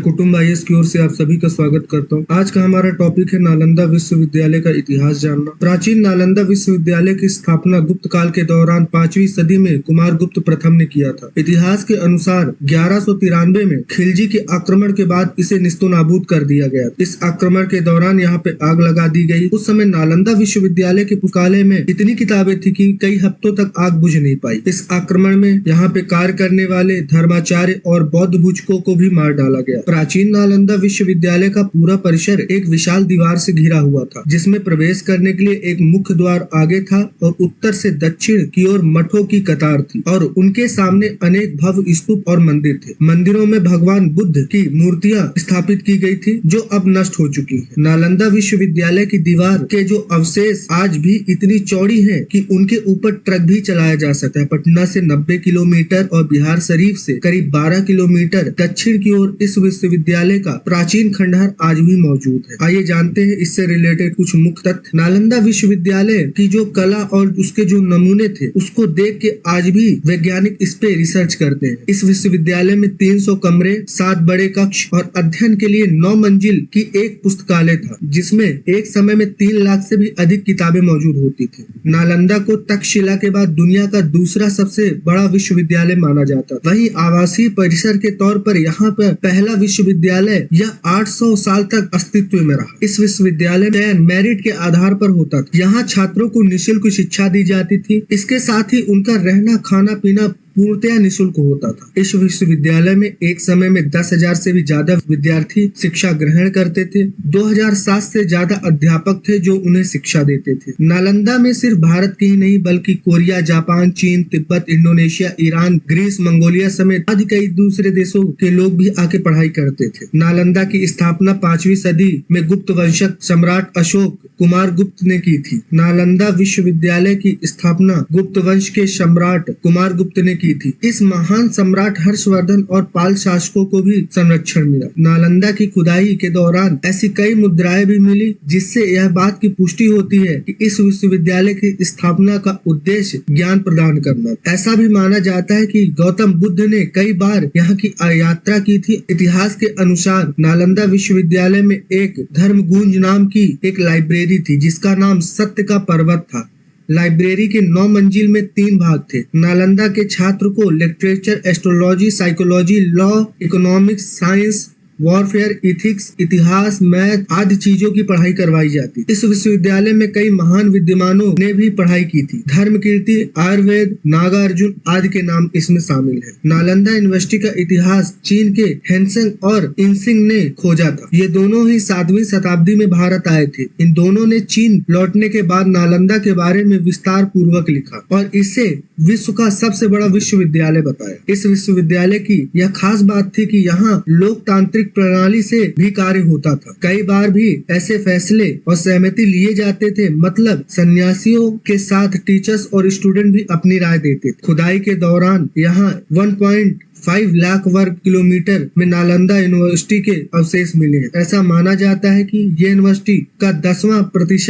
कुटुंब आईएएस की ओर से आप सभी का स्वागत करता हूं। आज का हमारा टॉपिक है नालंदा विश्वविद्यालय का इतिहास जानना। प्राचीन नालंदा विश्वविद्यालय की स्थापना गुप्त काल के दौरान 5वीं सदी में कुमारगुप्त प्रथम ने किया था। इतिहास के अनुसार 1193 में खिलजी के आक्रमण के बाद इसे निस्तोनाबूद कर दिया गया। इस आक्रमण के दौरान यहाँ पे आग लगा दी गई। उस समय नालंदा विश्वविद्यालय के पुस्तकालय में इतनी किताबें थी कि कई हफ्तों तक आग बुझ नहीं पाई। इस आक्रमण में यहाँ पे कार्य करने वाले धर्माचार्य और बौद्ध भिक्षुकों को भी मार डाला गया। प्राचीन नालंदा विश्वविद्यालय का पूरा परिसर एक विशाल दीवार से घिरा हुआ था, जिसमें प्रवेश करने के लिए एक मुख्य द्वार आगे था और उत्तर से दक्षिण की ओर मठों की कतार थी और उनके सामने अनेक भव्य स्तूप और मंदिर थे। मंदिरों में भगवान बुद्ध की मूर्तियां स्थापित की गई थी, जो अब नष्ट हो चुकी हैं। नालंदा विश्वविद्यालय की दीवार के जो अवशेष आज भी इतनी चौड़ी हैं कि उनके ऊपर ट्रक भी चलाया जा सकता है। पटना से 90 किलोमीटर और बिहार शरीफ से करीब 12 किलोमीटर दक्षिण की ओर इस विश्वविद्यालय का प्राचीन खंडहर आज भी मौजूद है। आइए जानते हैं इससे रिलेटेड कुछ मुख्य तथ्य। नालंदा विश्वविद्यालय की जो कला और उसके जो नमूने थे, उसको देख के आज भी वैज्ञानिक इस पे रिसर्च करते हैं। इस विश्वविद्यालय में 300 कमरे, 7 बड़े कक्ष और अध्ययन के लिए 9 मंजिल की एक पुस्तकालय था, जिसमें एक समय में 3 लाख से भी अधिक किताबें मौजूद होती थी। नालंदा को तक्षशिला के बाद दुनिया का दूसरा सबसे बड़ा विश्वविद्यालय माना जाता। वहीं आवासीय परिसर के तौर पर यहाँ पर पहला विश्वविद्यालय यह 800 साल तक अस्तित्व में रहा। इस विश्वविद्यालय में मेरिट के आधार पर होता था। यहाँ छात्रों को निःशुल्क शिक्षा दी जाती थी। इसके साथ ही उनका रहना, खाना पीना पूर्णतया निःशुल्क होता था। इस विश्वविद्यालय में एक समय में 10,000 से भी ज्यादा विद्यार्थी शिक्षा ग्रहण करते थे। 2007 से ज्यादा अध्यापक थे जो उन्हें शिक्षा देते थे। नालंदा में सिर्फ भारत के ही नहीं बल्कि कोरिया, जापान, चीन, तिब्बत, इंडोनेशिया, ईरान, ग्रीस, मंगोलिया समेत आदि कई दूसरे देशों के लोग भी आके पढ़ाई करते थे। नालंदा की स्थापना 5वीं सदी में गुप्त वंशज सम्राट अशोक कुमार गुप्त ने की थी। नालंदा विश्वविद्यालय की स्थापना गुप्त वंश के सम्राट कुमार गुप्त ने की थी। इस महान सम्राट हर्षवर्धन और पाल शासकों को भी संरक्षण मिला। नालंदा की खुदाई के दौरान ऐसी कई मुद्राएं भी मिली, जिससे यह बात की पुष्टि होती है कि इस विश्वविद्यालय की स्थापना का उद्देश्य ज्ञान प्रदान करना। ऐसा भी माना जाता है कि गौतम बुद्ध ने कई बार यहाँ की यात्रा की थी। इतिहास के अनुसार नालंदा विश्वविद्यालय में एक धर्मगुंज नाम की एक लाइब्रेरी थी, जिसका नाम सत्य का पर्वत था। लाइब्रेरी के 9 मंजिल में 3 भाग थे। नालंदा के छात्र को literature, astrology, psychology, law, economics, science, warfare, ethics, इतिहास, मैथ आदि चीजों की पढ़ाई करवाई जाती। इस विश्वविद्यालय में कई महान विद्वानों ने भी पढ़ाई की थी। धर्मकीर्ति, आयुर्वेद, नागार्जुन आदि के नाम इसमें शामिल है। नालंदा यूनिवर्सिटी का इतिहास चीन के हेनसेंग और इनसिंग ने खोजा था। ये दोनों ही 7वीं शताब्दी में भारत आए थे। इन दोनों ने चीन लौटने के बाद नालंदा के बारे में विस्तार पूर्वक लिखा और इसे विश्व का सबसे बड़ा विश्वविद्यालय बताया। इस विश्वविद्यालय की यह खास बात थी कि यहाँ लोकतांत्रिक प्रणाली से भी कार्य होता था। कई बार भी ऐसे फैसले और सहमति लिए जाते थे, मतलब सन्यासियों के साथ टीचर्स और स्टूडेंट भी अपनी राय देते थे। खुदाई के दौरान यहाँ 1.5 लाख वर्ग किलोमीटर में नालंदा यूनिवर्सिटी के अवशेष मिले हैं। ऐसा माना जाता है कि ये यूनिवर्सिटी का 10वां प्रतिशत